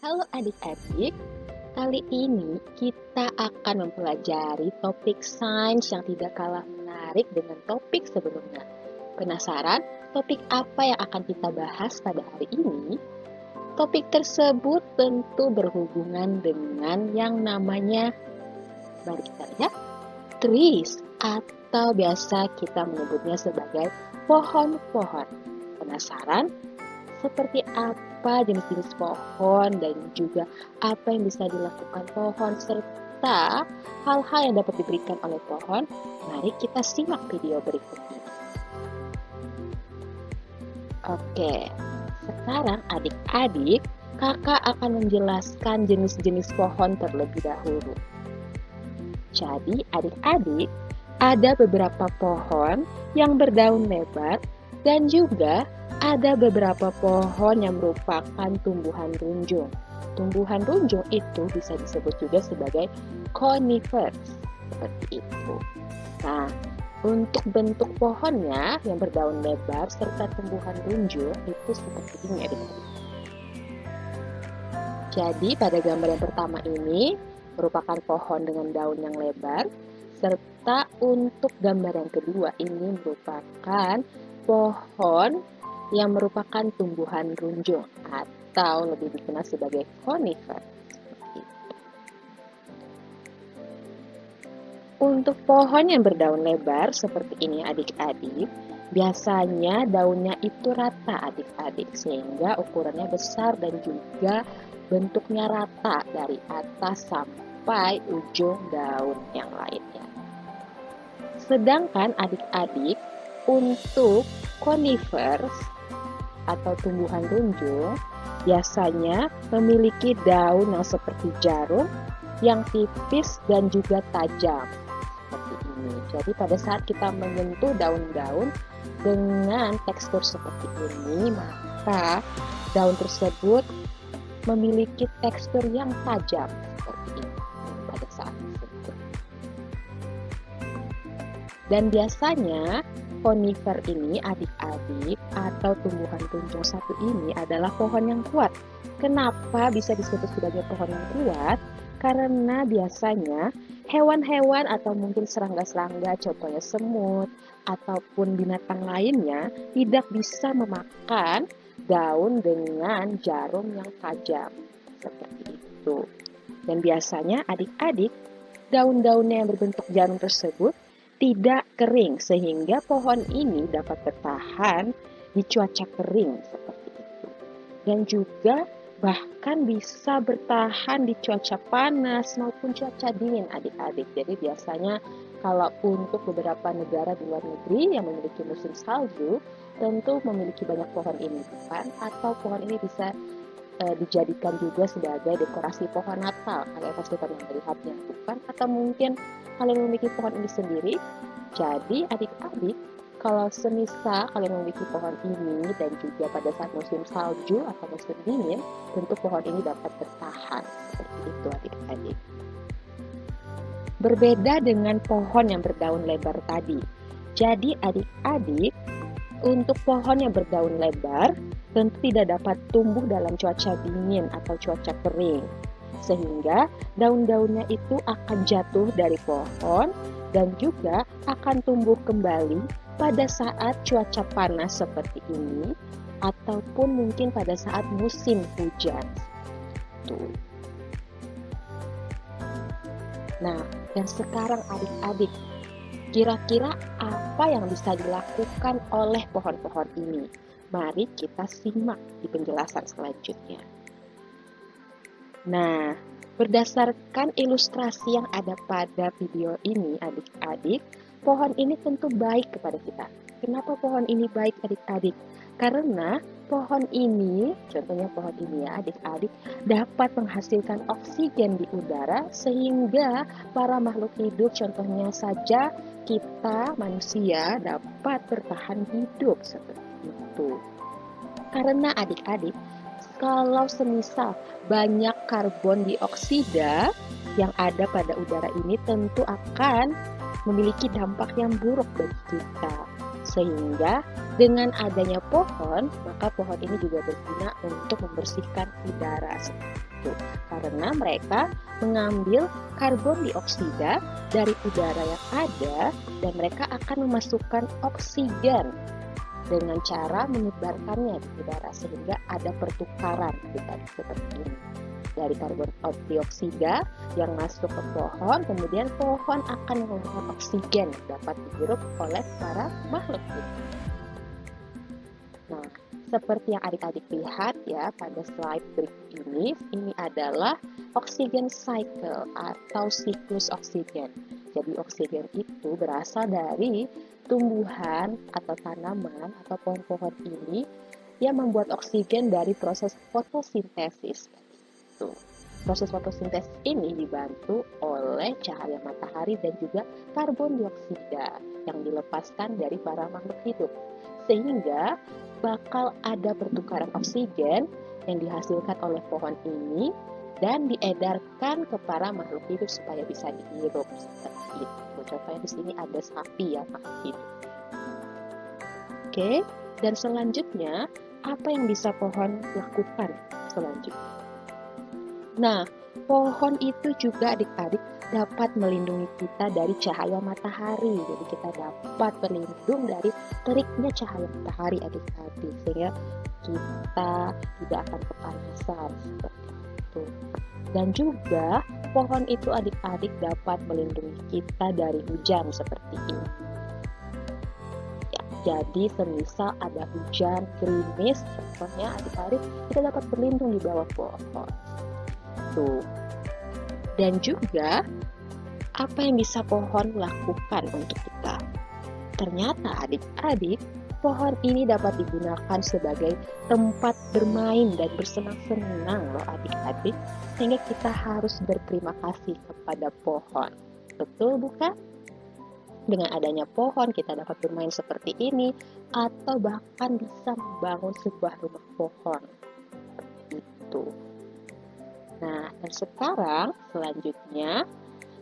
Halo adik-adik, kali ini kita akan mempelajari topik sains yang tidak kalah menarik dengan topik sebelumnya. Penasaran topik apa yang akan kita bahas pada hari ini? Topik tersebut tentu berhubungan dengan yang namanya, mari kita lihat, trees atau biasa kita menyebutnya sebagai pohon-pohon. Penasaran? Seperti apa jenis-jenis pohon dan juga apa yang bisa dilakukan pohon serta hal-hal yang dapat diberikan oleh pohon. Mari kita simak video berikut ini. Oke, sekarang adik-adik, kakak akan menjelaskan jenis-jenis pohon terlebih dahulu. Jadi adik-adik, ada beberapa pohon yang berdaun lebar dan juga ada beberapa pohon yang merupakan tumbuhan runjung. Tumbuhan runjung itu bisa disebut juga sebagai conifers, seperti itu. Nah, untuk bentuk pohonnya yang berdaun lebar serta tumbuhan runjung itu seperti ini ya. Jadi pada gambar yang pertama ini merupakan pohon dengan daun yang lebar, serta untuk gambar yang kedua ini merupakan pohon yang merupakan tumbuhan runjung atau lebih dikenal sebagai conifer. Untuk pohon yang berdaun lebar seperti ini adik-adik, biasanya daunnya itu rata adik-adik sehingga ukurannya besar dan juga bentuknya rata dari atas sampai ujung daun yang lainnya. Sedangkan adik-adik untuk conifers atau tumbuhan runjung biasanya memiliki daun yang seperti jarum yang tipis dan juga tajam seperti ini. Jadi pada saat kita menyentuh daun-daun dengan tekstur seperti ini, maka daun tersebut memiliki tekstur yang tajam seperti ini pada saat disentuh. Dan biasanya conifer ini adik-adik atau tumbuhan runjung satu ini adalah pohon yang kuat. Kenapa bisa disebut sebagai pohon yang kuat? Karena biasanya hewan-hewan atau mungkin serangga-serangga, contohnya semut ataupun binatang lainnya tidak bisa memakan daun dengan jarum yang tajam seperti itu. Dan biasanya adik-adik daun-daunnya yang berbentuk jarum tersebut tidak kering sehingga pohon ini dapat bertahan di cuaca kering seperti itu. Dan juga bahkan bisa bertahan di cuaca panas maupun cuaca dingin adik-adik. Jadi biasanya kalau untuk beberapa negara di luar negeri yang memiliki musim salju tentu memiliki banyak pohon ini bukan? Atau pohon ini bisa dijadikan juga sebagai dekorasi pohon Natal. Kalian pasti pernah melihatnya bukan? Atau mungkin kalian memiliki pohon ini sendiri. Jadi adik-adik, kalau semisal kalian memiliki pohon ini dan juga pada saat musim salju atau musim dingin, tentu pohon ini dapat bertahan seperti itu adik-adik. Berbeda dengan pohon yang berdaun lebar tadi. Jadi adik-adik, untuk pohon yang berdaun lebar tentu tidak dapat tumbuh dalam cuaca dingin atau cuaca kering. Sehingga daun-daunnya itu akan jatuh dari pohon dan juga akan tumbuh kembali pada saat cuaca panas seperti ini ataupun mungkin pada saat musim hujan. Tuh. Nah, dan sekarang adik-adik, kira-kira apa yang bisa dilakukan oleh pohon-pohon ini? Mari kita simak di penjelasan selanjutnya. Nah, berdasarkan ilustrasi yang ada pada video ini, adik-adik, pohon ini tentu baik kepada kita. Kenapa pohon ini baik adik-adik? Karena pohon ini, contohnya pohon ini ya adik-adik, dapat menghasilkan oksigen di udara sehingga para makhluk hidup, contohnya saja kita manusia dapat bertahan hidup seperti itu. Karena adik-adik, kalau semisal banyak karbon dioksida yang ada pada udara ini tentu akan memiliki dampak yang buruk bagi kita. Sehingga Dengan adanya pohon, maka pohon ini juga berguna untuk membersihkan udara itu, karena mereka mengambil karbon dioksida dari udara yang ada dan mereka akan memasukkan oksigen dengan cara menyebarkannya di udara sehingga ada pertukaran seperti ini. Dari karbon dioksida yang masuk ke pohon, kemudian pohon akan mengeluarkan oksigen dapat dihirup oleh para makhluk hidup. Nah, seperti yang adik-adik lihat ya pada slide berikut ini adalah oxygen cycle atau siklus oksigen. Jadi oksigen itu berasal dari tumbuhan atau tanaman atau pohon-pohon ini yang membuat oksigen dari proses fotosintesis. Itu. Proses fotosintesis ini dibantu oleh cahaya matahari dan juga karbon dioksida yang dilepaskan dari para makhluk hidup. Sehingga bakal ada pertukaran oksigen yang dihasilkan oleh pohon ini dan diedarkan ke para makhluk hidup supaya bisa dihirup seperti itu. Contohnya di sini ada sapi ya, makhluk hidup. Oke, dan selanjutnya apa yang bisa pohon lakukan selanjutnya? Nah, pohon itu juga adik-adik dapat melindungi kita dari cahaya matahari. Jadi kita dapat berlindung dari teriknya cahaya matahari adik-adik sehingga kita tidak akan kepanasan seperti itu. Dan juga pohon itu adik-adik dapat melindungi kita dari hujan seperti ini. Ya, jadi semisal ada hujan gerimis, contohnya adik-adik kita dapat berlindung di bawah pohon. Tuh. Dan juga apa yang bisa pohon lakukan untuk kita? Ternyata adik-adik, pohon ini dapat digunakan sebagai tempat bermain dan bersenang-senang loh adik-adik, sehingga kita harus berterima kasih kepada pohon. Betul bukan? Dengan adanya pohon kita dapat bermain seperti ini atau bahkan bisa membangun sebuah rumah pohon. Itu. Nah, dan sekarang selanjutnya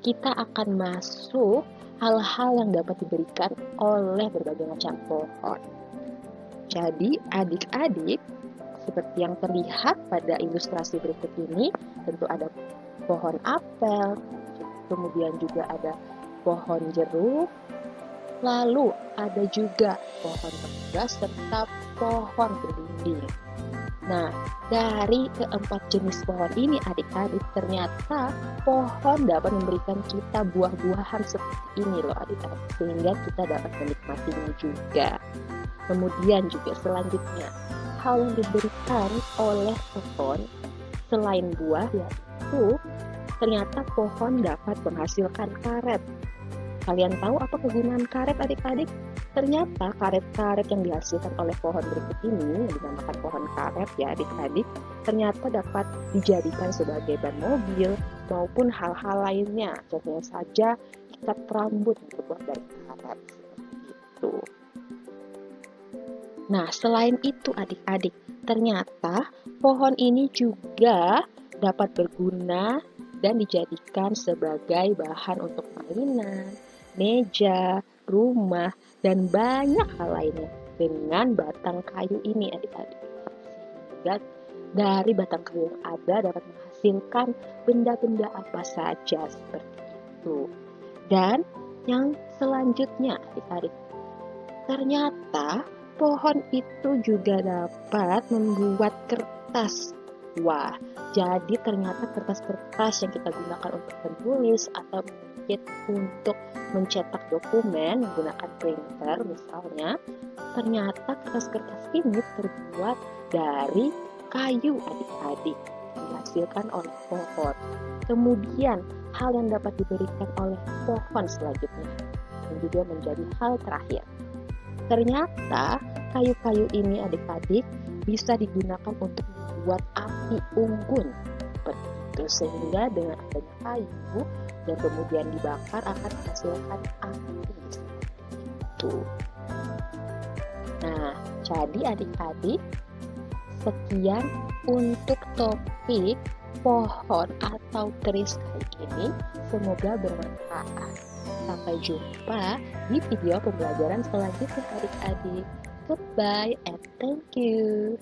kita akan masuk hal-hal yang dapat diberikan oleh berbagai macam pohon. Jadi, adik-adik, seperti yang terlihat pada ilustrasi berikut ini, tentu ada pohon apel, kemudian juga ada pohon jeruk, lalu ada juga pohon mangga serta pohon belimbing. Nah, dari keempat jenis pohon ini adik-adik, ternyata pohon dapat memberikan kita buah-buahan seperti ini loh adik-adik, sehingga kita dapat menikmatinya juga. Kemudian juga selanjutnya, hal yang diberikan oleh pohon selain buah yaitu ternyata pohon dapat menghasilkan karet. Kalian tahu apa kegunaan karet adik-adik? Ternyata karet-karet yang dihasilkan oleh pohon berikut ini, yang dinamakan pohon karet ya adik-adik, ternyata dapat dijadikan sebagai ban mobil maupun hal-hal lainnya. Contohnya saja ikat rambut terbuat dari karet. Itu. Nah, selain itu adik-adik, ternyata pohon ini juga dapat berguna dan dijadikan sebagai bahan untuk mainan, meja, rumah, dan banyak hal lainnya dengan batang kayu ini adik-adik. Sehingga dari batang kayu yang ada dapat menghasilkan benda-benda apa saja seperti itu. Dan yang selanjutnya adik-adik, ternyata pohon itu juga dapat membuat kertas. Wah, jadi ternyata kertas-kertas yang kita gunakan untuk menulis atau untuk mencetak dokumen menggunakan printer misalnya, ternyata kertas-kertas ini terbuat dari kayu adik-adik dihasilkan oleh pohon. Kemudian hal yang dapat diberikan oleh pohon selanjutnya dan juga menjadi hal terakhir, ternyata kayu-kayu ini adik-adik bisa digunakan untuk membuat api unggun seperti itu, sehingga dengan adanya kayu dan kemudian dibakar akan menghasilkan api seperti itu. Nah, jadi adik-adik, sekian untuk topik pohon atau trees kali ini. Semoga bermanfaat. Sampai jumpa di video pembelajaran selanjutnya adik-adik. Goodbye and thank you.